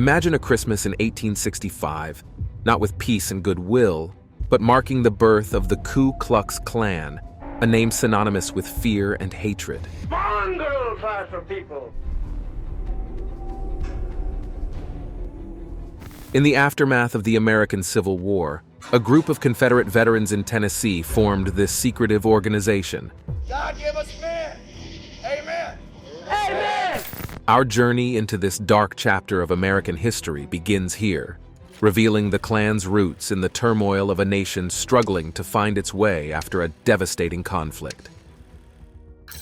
Imagine a Christmas in 1865, not with peace and goodwill, but marking the birth of the Ku Klux Klan, a name synonymous with fear and hatred. Mongrel class of people. In the aftermath of the American Civil War, a group of Confederate veterans in Tennessee formed this secretive organization. God give us men. Amen. Amen. Our journey into this dark chapter of American history begins here, revealing the Klan's roots in the turmoil of a nation struggling to find its way after a devastating conflict.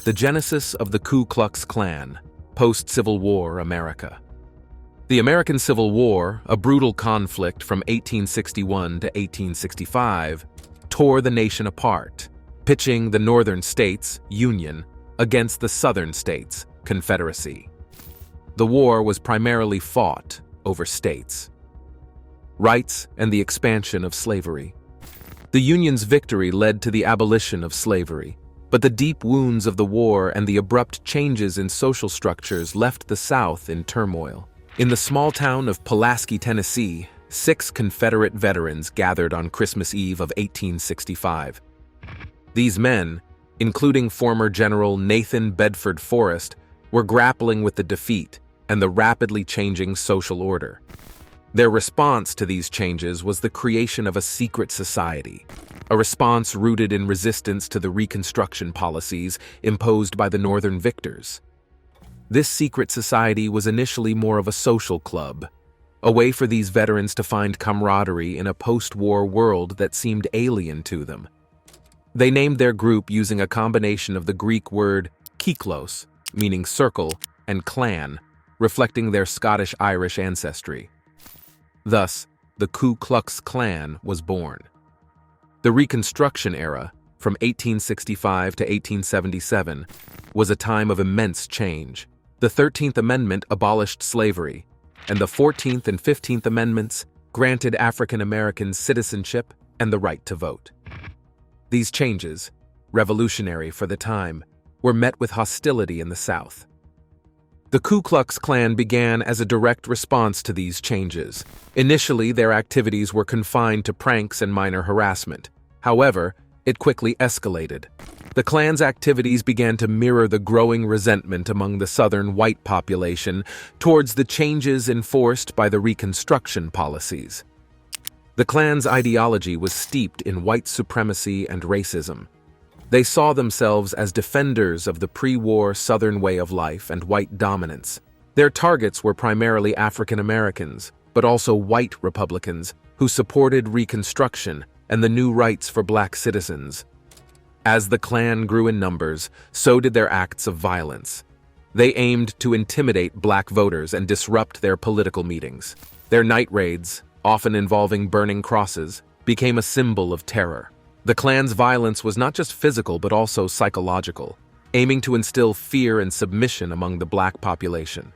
The genesis of the Ku Klux Klan, post-Civil War America. The American Civil War, a brutal conflict from 1861 to 1865, tore the nation apart, pitching the Northern states, Union, against the Southern states, Confederacy. The war was primarily fought over states' rights and the expansion of slavery. The Union's victory led to the abolition of slavery, but the deep wounds of the war and the abrupt changes in social structures left the South in turmoil. In the small town of Pulaski, Tennessee, 6 Confederate veterans gathered on Christmas Eve of 1865. These men, including former General Nathan Bedford Forrest, were grappling with the defeat and the rapidly changing social order. Their response to these changes was the creation of a secret society, a response rooted in resistance to the Reconstruction policies imposed by the Northern victors. This secret society was initially more of a social club, a way for these veterans to find camaraderie in a post-war world that seemed alien to them. They named their group using a combination of the Greek word kiklos, meaning circle, and clan, reflecting their Scottish-Irish ancestry. Thus, the Ku Klux Klan was born. The Reconstruction era, from 1865 to 1877, was a time of immense change. The 13th Amendment abolished slavery, and the 14th and 15th Amendments granted African Americans citizenship and the right to vote. These changes, revolutionary for the time, were met with hostility in the South. The Ku Klux Klan began as a direct response to these changes. Initially, their activities were confined to pranks and minor harassment. However, it quickly escalated. The Klan's activities began to mirror the growing resentment among the Southern white population towards the changes enforced by the Reconstruction policies. The Klan's ideology was steeped in white supremacy and racism. They saw themselves as defenders of the pre-war Southern way of life and white dominance. Their targets were primarily African Americans, but also white Republicans who supported Reconstruction and the new rights for black citizens. As the Klan grew in numbers, so did their acts of violence. They aimed to intimidate black voters and disrupt their political meetings. Their night raids, often involving burning crosses, became a symbol of terror. The Klan's violence was not just physical but also psychological, aiming to instill fear and submission among the black population.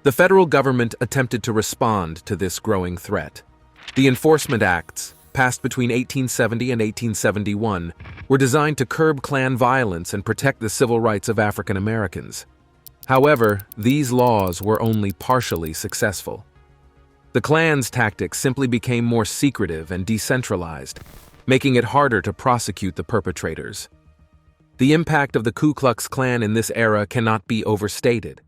The federal government attempted to respond to this growing threat. The Enforcement Acts, passed between 1870 and 1871, were designed to curb Klan violence and protect the civil rights of African Americans. However, these laws were only partially successful. The Klan's tactics simply became more secretive and decentralized, making it harder to prosecute the perpetrators. The impact of the Ku Klux Klan in this era cannot be overstated.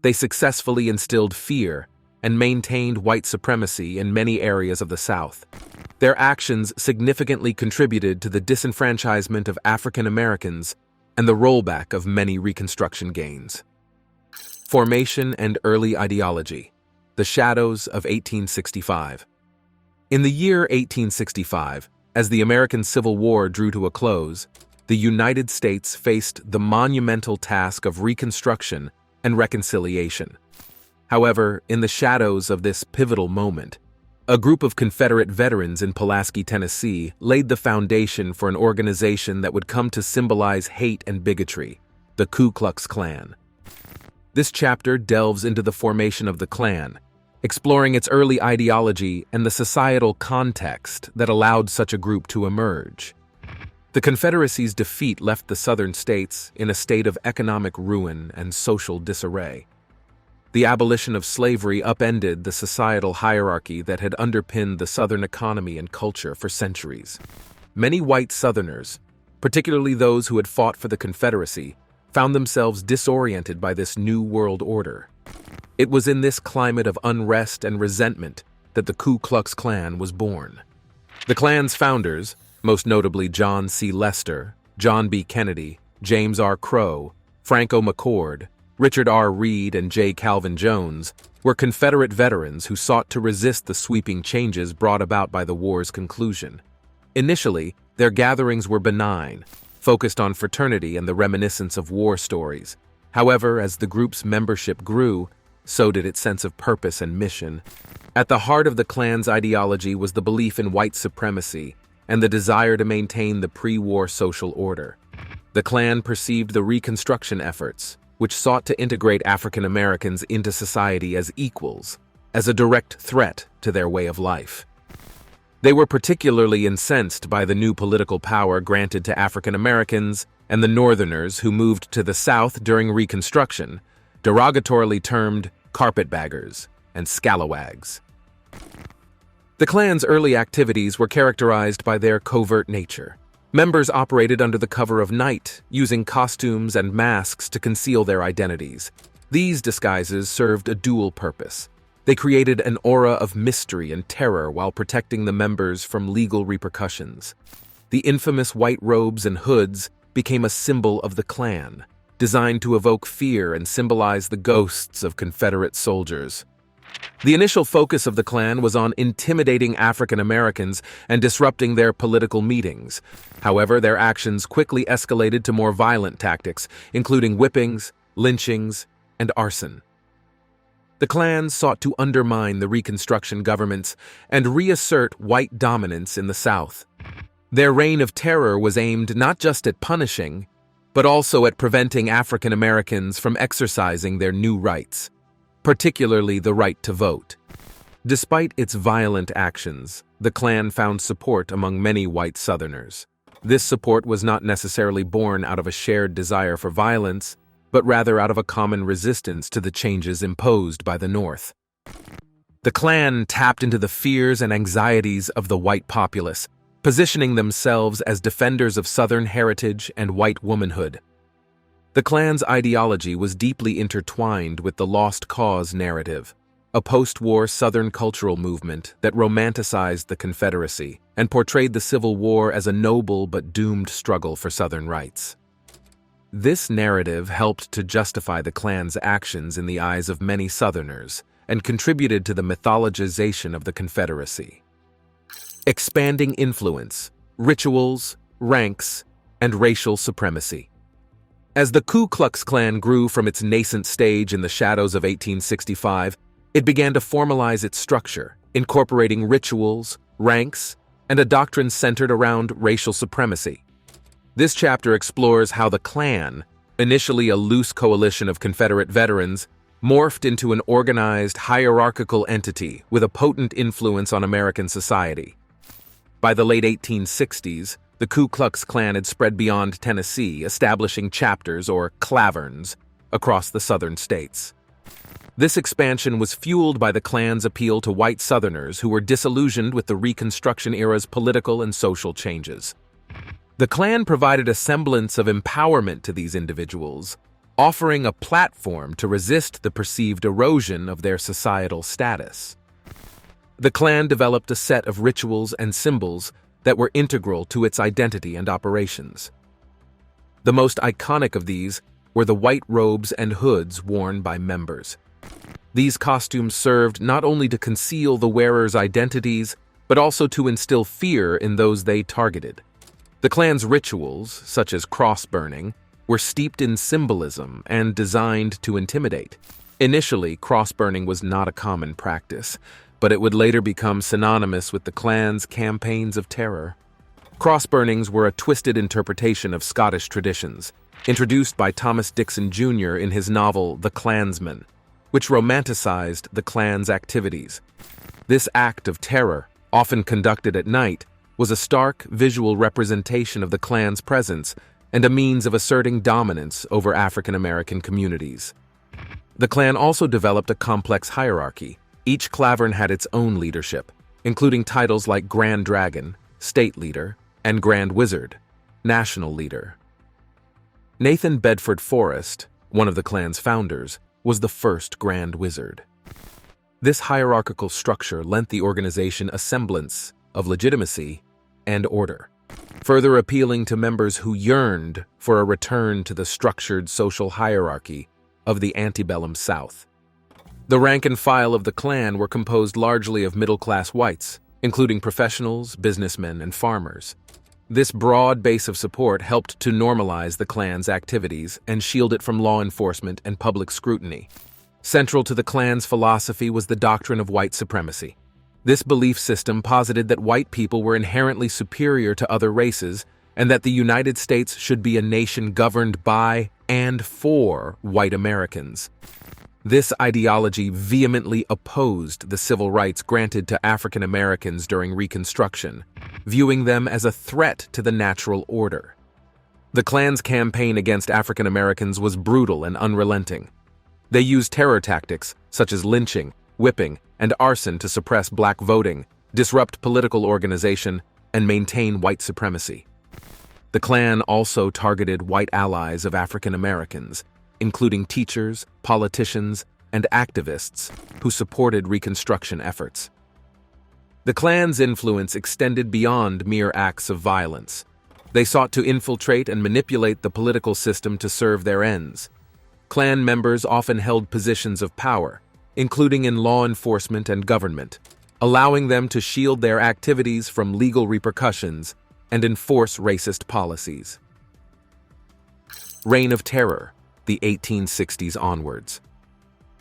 They successfully instilled fear and maintained white supremacy in many areas of the South. Their actions significantly contributed to the disenfranchisement of African Americans and the rollback of many Reconstruction gains. Formation and early ideology. The shadows of 1865. In the year 1865, as the American Civil War drew to a close, the United States faced the monumental task of reconstruction and reconciliation. However, in the shadows of this pivotal moment, a group of Confederate veterans in Pulaski, Tennessee, laid the foundation for an organization that would come to symbolize hate and bigotry, the Ku Klux Klan. This chapter delves into the formation of the Klan, exploring its early ideology and the societal context that allowed such a group to emerge. The Confederacy's defeat left the Southern states in a state of economic ruin and social disarray. The abolition of slavery upended the societal hierarchy that had underpinned the Southern economy and culture for centuries. Many white Southerners, particularly those who had fought for the Confederacy, found themselves disoriented by this new world order. It was in this climate of unrest and resentment that the Ku Klux Klan was born. The Klan's founders, most notably John C. Lester, John B. Kennedy, James R. Crow, Franco McCord, Richard R. Reed, and J. Calvin Jones, were Confederate veterans who sought to resist the sweeping changes brought about by the war's conclusion. Initially, their gatherings were benign, focused on fraternity and the reminiscence of war stories. However, as the group's membership grew, so did its sense of purpose and mission. At the heart of the Klan's ideology was the belief in white supremacy and the desire to maintain the pre-war social order. The Klan perceived the Reconstruction efforts, which sought to integrate African Americans into society as equals, as a direct threat to their way of life. They were particularly incensed by the new political power granted to African Americans and the Northerners who moved to the South during Reconstruction, derogatorily termed carpetbaggers and scalawags. The Klan's early activities were characterized by their covert nature. Members operated under the cover of night, using costumes and masks to conceal their identities. These disguises served a dual purpose. They created an aura of mystery and terror while protecting the members from legal repercussions. The infamous white robes and hoods became a symbol of the Klan, designed to evoke fear and symbolize the ghosts of Confederate soldiers. The initial focus of the Klan was on intimidating African Americans and disrupting their political meetings. However, their actions quickly escalated to more violent tactics, including whippings, lynchings, and arson. The Klan sought to undermine the Reconstruction governments and reassert white dominance in the South. Their reign of terror was aimed not just at punishing, but also at preventing African Americans from exercising their new rights, particularly the right to vote. Despite its violent actions, the Klan found support among many white Southerners. This support was not necessarily born out of a shared desire for violence, but rather out of a common resistance to the changes imposed by the North. The Klan tapped into the fears and anxieties of the white populace, positioning themselves as defenders of Southern heritage and white womanhood. The Klan's ideology was deeply intertwined with the Lost Cause narrative, a post-war Southern cultural movement that romanticized the Confederacy and portrayed the Civil War as a noble but doomed struggle for Southern rights. This narrative helped to justify the Klan's actions in the eyes of many Southerners and contributed to the mythologization of the Confederacy. Expanding influence, rituals, ranks, and racial supremacy. As the Ku Klux Klan grew from its nascent stage in the shadows of 1865, it began to formalize its structure, incorporating rituals, ranks, and a doctrine centered around racial supremacy. This chapter explores how the Klan, initially a loose coalition of Confederate veterans, morphed into an organized, hierarchical entity with a potent influence on American society. By the late 1860s, the Ku Klux Klan had spread beyond Tennessee, establishing chapters, or claverns, across the southern states. This expansion was fueled by the Klan's appeal to white Southerners who were disillusioned with the Reconstruction era's political and social changes. The Klan provided a semblance of empowerment to these individuals, offering a platform to resist the perceived erosion of their societal status. The Klan developed a set of rituals and symbols that were integral to its identity and operations. The most iconic of these were the white robes and hoods worn by members. These costumes served not only to conceal the wearers' identities, but also to instill fear in those they targeted. The Klan's rituals, such as cross-burning, were steeped in symbolism and designed to intimidate. Initially, cross-burning was not a common practice, but it would later become synonymous with the Klan's campaigns of terror. Cross-burnings were a twisted interpretation of Scottish traditions, introduced by Thomas Dixon Jr. in his novel *The Klansman*, which romanticized the Klan's activities. This act of terror, often conducted at night, was a stark visual representation of the Klan's presence and a means of asserting dominance over African American communities. The Klan also developed a complex hierarchy. Each clavern had its own leadership, including titles like Grand Dragon, State Leader, and Grand Wizard, National Leader. Nathan Bedford Forrest, one of the Klan's founders, was the first Grand Wizard. This hierarchical structure lent the organization a semblance of legitimacy and order, further appealing to members who yearned for a return to the structured social hierarchy of the antebellum South. The rank and file of the Klan were composed largely of middle-class whites, including professionals, businessmen, and farmers. This broad base of support helped to normalize the Klan's activities and shield it from law enforcement and public scrutiny. Central to the Klan's philosophy was the doctrine of white supremacy. This belief system posited that white people were inherently superior to other races and that the United States should be a nation governed by and for white Americans. This ideology vehemently opposed the civil rights granted to African Americans during Reconstruction, viewing them as a threat to the natural order. The Klan's campaign against African Americans was brutal and unrelenting. They used terror tactics such as lynching, whipping, and arson to suppress black voting, disrupt political organization, and maintain white supremacy. The Klan also targeted white allies of African Americans, including teachers, politicians, and activists who supported Reconstruction efforts. The Klan's influence extended beyond mere acts of violence. They sought to infiltrate and manipulate the political system to serve their ends. Klan members often held positions of power, including in law enforcement and government, allowing them to shield their activities from legal repercussions and enforce racist policies. Reign of Terror, the 1860s onwards.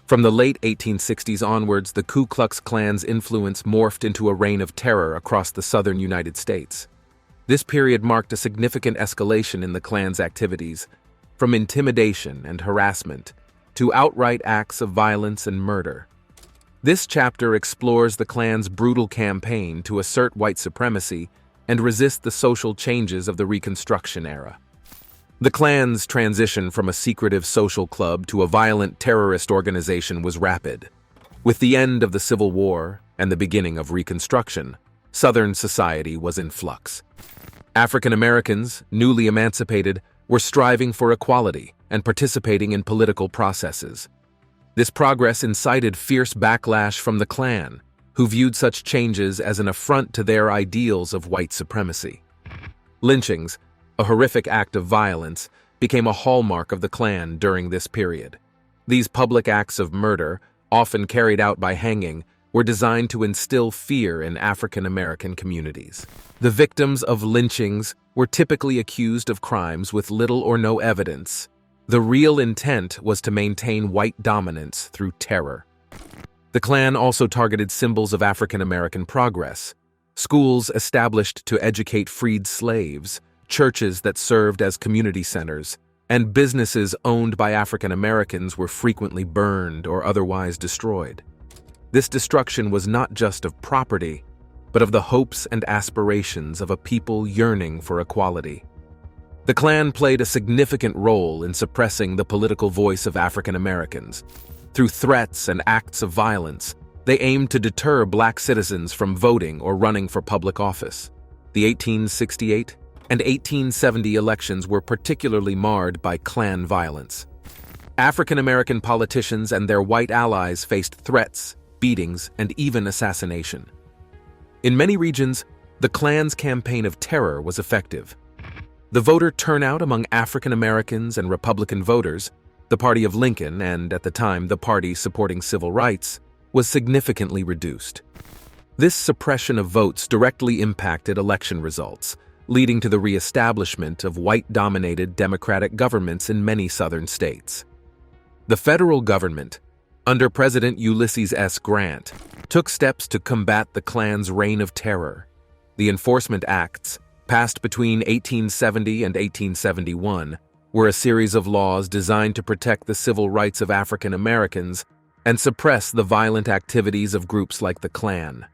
From the late 1860s onwards, the Ku Klux Klan's influence morphed into a reign of terror across the southern United States. This period marked a significant escalation in the Klan's activities, from intimidation and harassment to outright acts of violence and murder. This chapter explores the Klan's brutal campaign to assert white supremacy and resist the social changes of the Reconstruction era. The Klan's transition from a secretive social club to a violent terrorist organization was rapid. With the end of the Civil War and the beginning of Reconstruction, Southern society was in flux. African Americans, newly emancipated, were striving for equality and participating in political processes. This progress incited fierce backlash from the Klan, who viewed such changes as an affront to their ideals of white supremacy. Lynchings, a horrific act of violence, became a hallmark of the Klan during this period. These public acts of murder, often carried out by hanging, were designed to instill fear in African American communities. The victims of lynchings were typically accused of crimes with little or no evidence. The real intent was to maintain white dominance through terror. The Klan also targeted symbols of African American progress: schools established to educate freed slaves, churches that served as community centers, and businesses owned by African Americans were frequently burned or otherwise destroyed. This destruction was not just of property, but of the hopes and aspirations of a people yearning for equality. The Klan played a significant role in suppressing the political voice of African Americans. Through threats and acts of violence, they aimed to deter black citizens from voting or running for public office. The 1868 and 1870 elections were particularly marred by Klan violence. African American politicians and their white allies faced threats, beatings, and even assassination. In many regions, the Klan's campaign of terror was effective. The voter turnout among African Americans and Republican voters, the party of Lincoln and, at the time, the party supporting civil rights, was significantly reduced. This suppression of votes directly impacted election results, leading to the reestablishment of white-dominated Democratic governments in many southern states. The federal government, under President Ulysses S. Grant, took steps to combat the Klan's reign of terror. The Enforcement Acts, passed between 1870 and 1871, were a series of laws designed to protect the civil rights of African Americans and suppress the violent activities of groups like the Klan.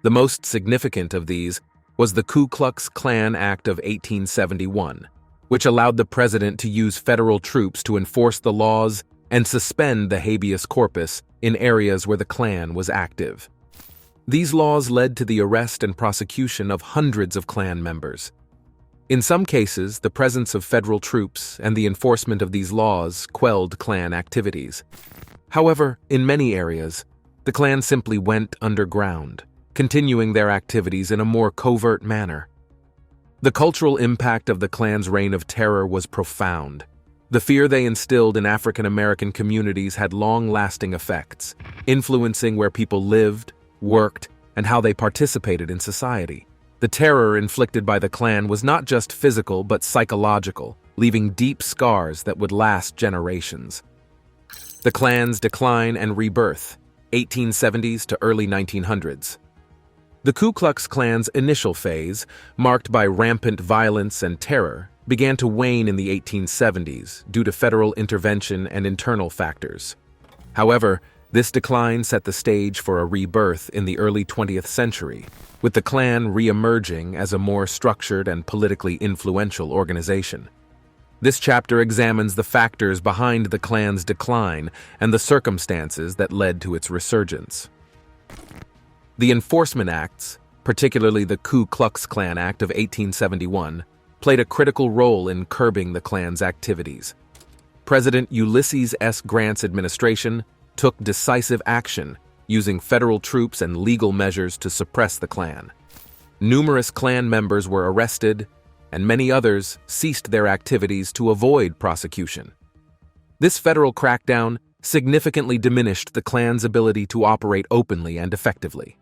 The most significant of these was the Ku Klux Klan Act of 1871, which allowed the president to use federal troops to enforce the laws and suspend the habeas corpus in areas where the Klan was active. These laws led to the arrest and prosecution of hundreds of Klan members. In some cases, the presence of federal troops and the enforcement of these laws quelled Klan activities. However, in many areas, the Klan simply went underground, continuing their activities in a more covert manner. The cultural impact of the Klan's reign of terror was profound. The fear they instilled in African American communities had long-lasting effects, influencing where people lived, worked, and how they participated in society. The terror inflicted by the Klan was not just physical but psychological, leaving deep scars that would last generations. The Klan's decline and rebirth, 1870s to early 1900s. The Ku Klux Klan's initial phase, marked by rampant violence and terror, began to wane in the 1870s due to federal intervention and internal factors. However, this decline set the stage for a rebirth in the early 20th century, with the Klan re-emerging as a more structured and politically influential organization. This chapter examines the factors behind the Klan's decline and the circumstances that led to its resurgence. The Enforcement Acts, particularly the Ku Klux Klan Act of 1871, played a critical role in curbing the Klan's activities. President Ulysses S. Grant's administration took decisive action, using federal troops and legal measures to suppress the Klan. Numerous Klan members were arrested, and many others ceased their activities to avoid prosecution. This federal crackdown significantly diminished the Klan's ability to operate openly and effectively.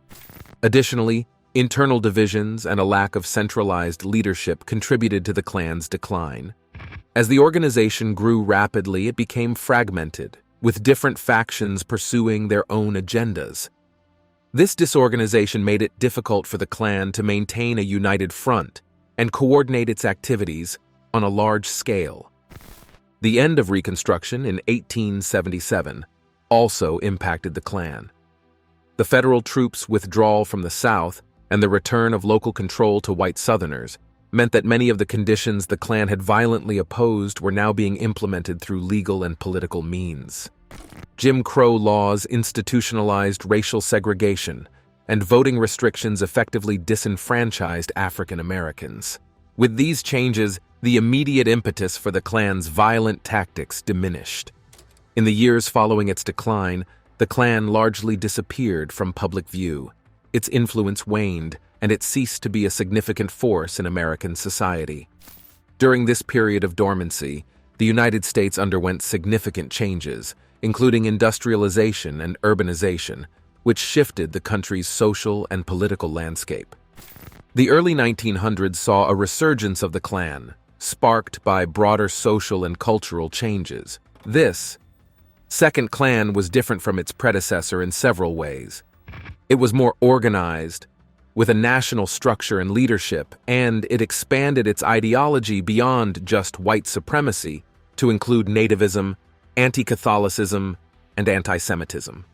Additionally, internal divisions and a lack of centralized leadership contributed to the Klan's decline. As the organization grew rapidly, it became fragmented, with different factions pursuing their own agendas. This disorganization made it difficult for the Klan to maintain a united front and coordinate its activities on a large scale. The end of Reconstruction in 1877 also impacted the Klan. The federal troops' withdrawal from the South and the return of local control to white Southerners meant that many of the conditions the Klan had violently opposed were now being implemented through legal and political means. Jim Crow laws institutionalized racial segregation, and voting restrictions effectively disenfranchised African Americans. With these changes, the immediate impetus for the Klan's violent tactics diminished. In the years following its decline, the Klan largely disappeared from public view. Its influence waned, and it ceased to be a significant force in American society. During this period of dormancy, the United States underwent significant changes, including industrialization and urbanization, which shifted the country's social and political landscape. The early 1900s saw a resurgence of the Klan, sparked by broader social and cultural changes. This Second Klan was different from its predecessor in several ways. It was more organized, with a national structure and leadership, and it expanded its ideology beyond just white supremacy to include nativism, anti-Catholicism, and anti-Semitism.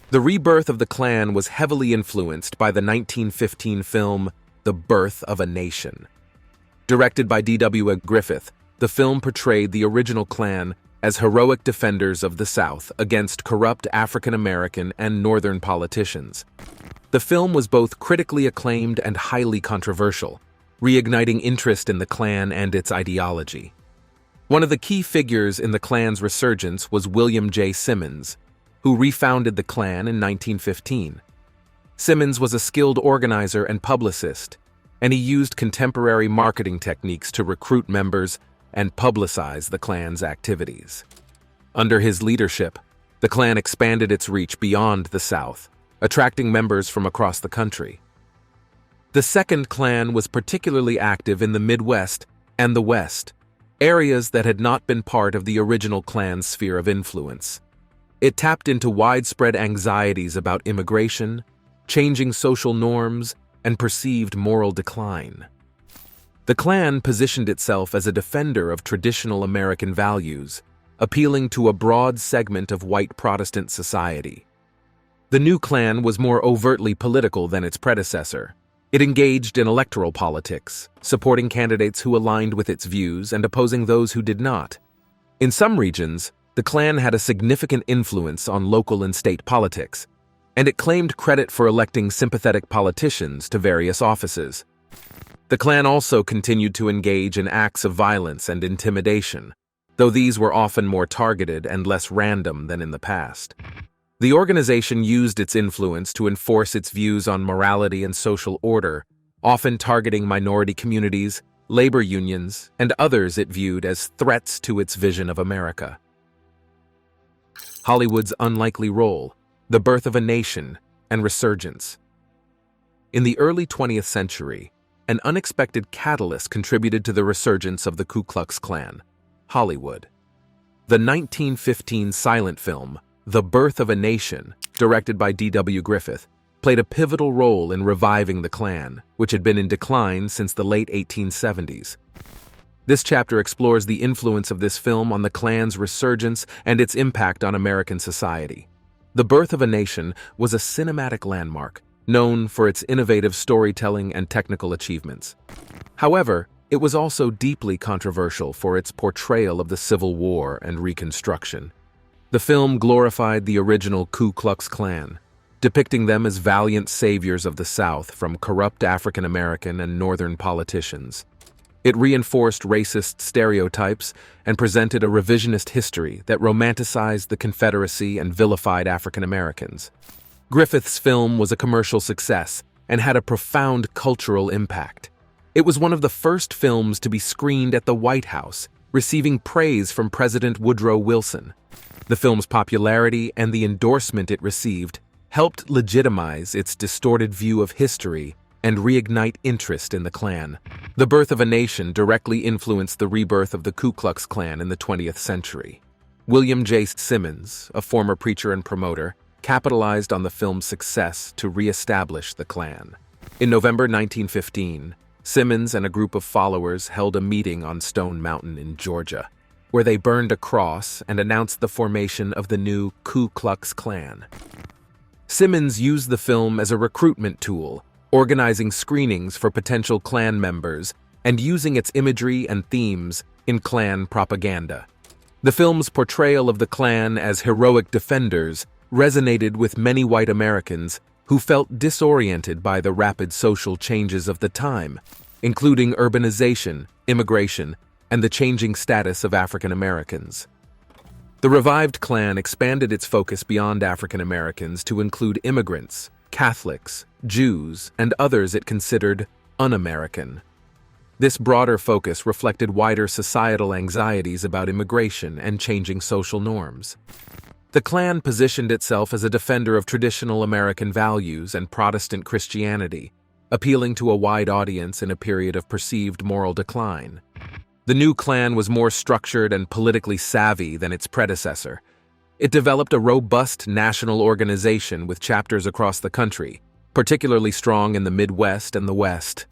The rebirth of the Klan was heavily influenced by the 1915 film The Birth of a Nation. Directed by D.W. Griffith, the film portrayed the original Klan as heroic defenders of the South against corrupt African American and Northern politicians. The film was both critically acclaimed and highly controversial, reigniting interest in the Klan and its ideology. One of the key figures in the Klan's resurgence was William J. Simmons, who refounded the Klan in 1915. Simmons was a skilled organizer and publicist, and he used contemporary marketing techniques to recruit members and publicize the Klan's activities. Under his leadership, the Klan expanded its reach beyond the South, attracting members from across the country. The Second Klan was particularly active in the Midwest and the West, areas that had not been part of the original Klan's sphere of influence. It tapped into widespread anxieties about immigration, changing social norms, and perceived moral decline. The Klan positioned itself as a defender of traditional American values, appealing to a broad segment of white Protestant society. The new Klan was more overtly political than its predecessor. It engaged in electoral politics, supporting candidates who aligned with its views and opposing those who did not. In some regions, The Klan had a significant influence on local and state politics, and it claimed credit for electing sympathetic politicians to various offices. The Klan also continued to engage in acts of violence and intimidation, though these were often more targeted and less random than in the past. The organization used its influence to enforce its views on morality and social order, often targeting minority communities, labor unions, and others it viewed as threats to its vision of America. Hollywood's unlikely role, the birth of a nation, and resurgence. In the early 20th century, an unexpected catalyst contributed to the resurgence of the Ku Klux Klan: Hollywood. The 1915 silent film, The Birth of a Nation, directed by D.W. Griffith, played a pivotal role in reviving the Klan, which had been in decline since the late 1870s. This chapter explores the influence of this film on the Klan's resurgence and its impact on American society. The Birth of a Nation was a cinematic landmark, known for its innovative storytelling and technical achievements. However, it was also deeply controversial for its portrayal of the Civil War and Reconstruction. The film glorified the original Ku Klux Klan, depicting them as valiant saviors of the South from corrupt African American and Northern politicians. It reinforced racist stereotypes and presented a revisionist history that romanticized the Confederacy and vilified African Americans. Griffith's film was a commercial success and had a profound cultural impact. It was one of the first films to be screened at the White House, receiving praise from President Woodrow Wilson. The film's popularity and the endorsement it received helped legitimize its distorted view of history and reignite interest in the Klan. The Birth of a Nation directly influenced the rebirth of the Ku Klux Klan in the 20th century. William J. Simmons, a former preacher and promoter, capitalized on the film's success to reestablish the Klan. In November 1915, Simmons and a group of followers held a meeting on Stone Mountain in Georgia, where they burned a cross and announced the formation of the new Ku Klux Klan. Simmons used the film as a recruitment tool, organizing screenings for potential Klan members and using its imagery and themes in Klan propaganda. The film's portrayal of the Klan as heroic defenders resonated with many white Americans who felt disoriented by the rapid social changes of the time, including urbanization, immigration, and the changing status of African Americans. The revived Klan expanded its focus beyond African Americans to include immigrants, Catholics, Jews, and others it considered un-American. This broader focus reflected wider societal anxieties about immigration and changing social norms. The Klan positioned itself as a defender of traditional American values and Protestant Christianity, appealing to a wide audience in a period of perceived moral decline. The new Klan was more structured and politically savvy than its predecessor. It developed a robust national organization with chapters across the country, particularly strong in the Midwest and the West.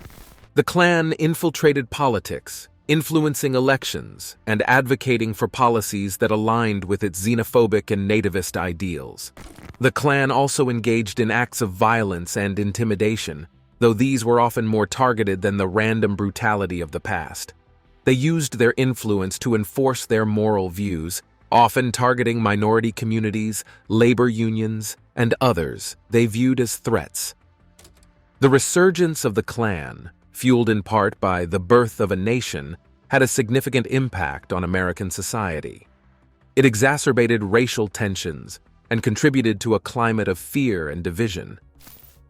The Klan infiltrated politics, influencing elections and advocating for policies that aligned with its xenophobic and nativist ideals. The Klan also engaged in acts of violence and intimidation, though these were often more targeted than the random brutality of the past. They used their influence to enforce their moral views, often targeting minority communities, labor unions, and others they viewed as threats. The resurgence of the Klan, fueled in part by the birth of a nation, had a significant impact on American society. It exacerbated racial tensions and contributed to a climate of fear and division.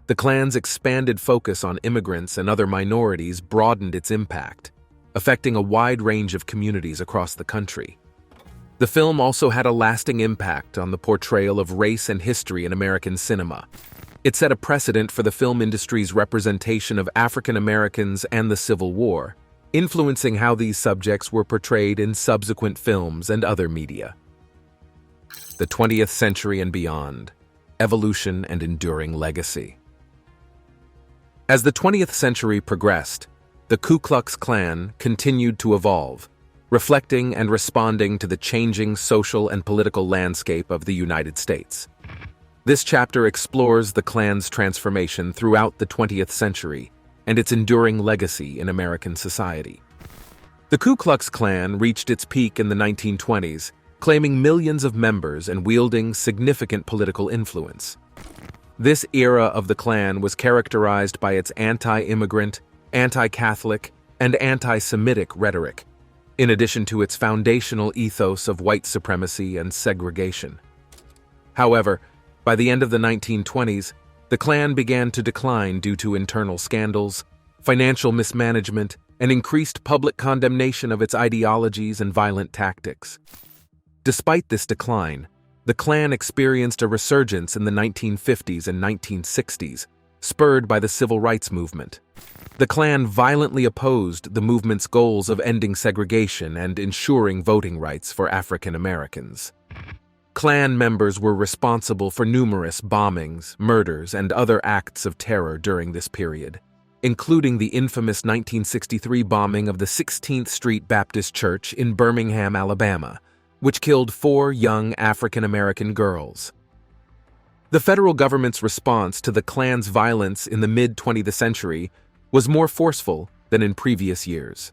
The Klan's expanded focus on immigrants and other minorities broadened its impact, affecting a wide range of communities across the country. The film also had a lasting impact on the portrayal of race and history in American cinema. It set a precedent for the film industry's representation of African Americans and the Civil War, influencing how these subjects were portrayed in subsequent films and other media. The 20th century and beyond: evolution and enduring legacy. As the 20th century progressed, the Ku Klux Klan continued to evolve, reflecting and responding to the changing social and political landscape of the United States. This chapter explores the Klan's transformation throughout the 20th century and its enduring legacy in American society. The Ku Klux Klan reached its peak in the 1920s claiming millions of members and wielding significant political influence. This era of the Klan was characterized by its anti-immigrant, anti-Catholic, and anti-Semitic rhetoric, in addition to its foundational ethos of white supremacy and segregation. However, by the end of the 1920s, the Klan began to decline due to internal scandals, financial mismanagement, and increased public condemnation of its ideologies and violent tactics. Despite this decline, the Klan experienced a resurgence in the 1950s and 1960s, spurred by the Civil Rights Movement. The Klan violently opposed the movement's goals of ending segregation and ensuring voting rights for African Americans. Klan members were responsible for numerous bombings, murders, and other acts of terror during this period, including the infamous 1963 bombing of the 16th Street Baptist Church in Birmingham, Alabama, which killed 4 young African American girls. The federal government's response to the Klan's violence in the mid-20th century was more forceful than in previous years.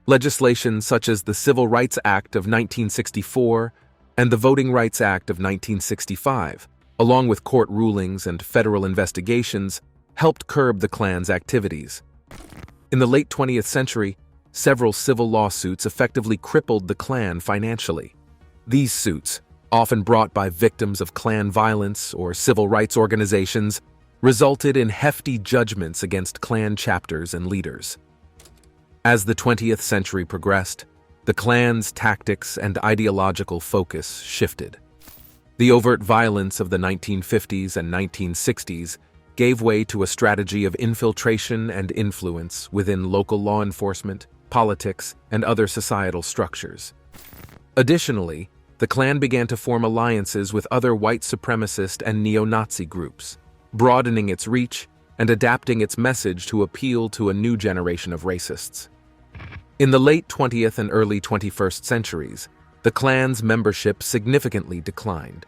Legislation such as the Civil Rights Act of 1964 and the Voting Rights Act of 1965, along with court rulings and federal investigations, helped curb the Klan's activities. In the late 20th century, several civil lawsuits effectively crippled the Klan financially. These suits, often brought by victims of Klan violence or civil rights organizations, resulted in hefty judgments against Klan chapters and leaders. As the 20th century progressed, the Klan's tactics and ideological focus shifted. The overt violence of the 1950s and 1960s gave way to a strategy of infiltration and influence within local law enforcement, politics, and other societal structures. Additionally, the Klan began to form alliances with other white supremacist and neo-Nazi groups, broadening its reach and adapting its message to appeal to a new generation of racists. In the late 20th and early 21st centuries, the Klan's membership significantly declined.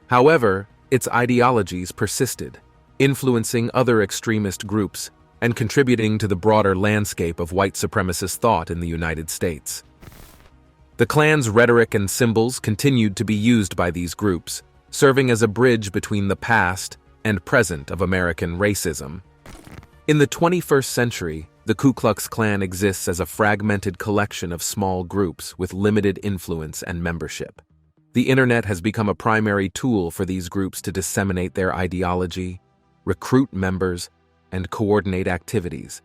However, its ideologies persisted, influencing other extremist groups and contributing to the broader landscape of white supremacist thought in the United States. The Klan's rhetoric and symbols continued to be used by these groups, serving as a bridge between the past and present of American racism. In the 21st century, the Ku Klux Klan exists as a fragmented collection of small groups with limited influence and membership. The internet has become a primary tool for these groups to disseminate their ideology, recruit members, and coordinate activities.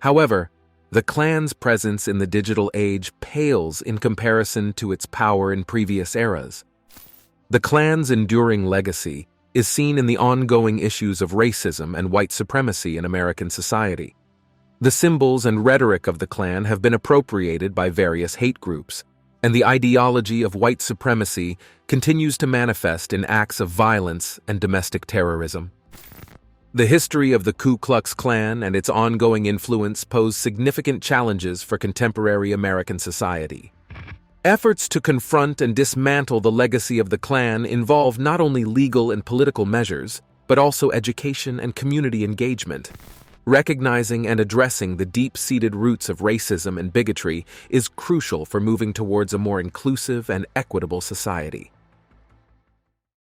However, the Klan's presence in the digital age pales in comparison to its power in previous eras. The Klan's enduring legacy is seen in the ongoing issues of racism and white supremacy in American society. The symbols and rhetoric of the Klan have been appropriated by various hate groups, and the ideology of white supremacy continues to manifest in acts of violence and domestic terrorism. The history of the Ku Klux Klan and its ongoing influence pose significant challenges for contemporary American society. Efforts to confront and dismantle the legacy of the Klan involve not only legal and political measures, but also education and community engagement. Recognizing and addressing the deep-seated roots of racism and bigotry is crucial for moving towards a more inclusive and equitable society.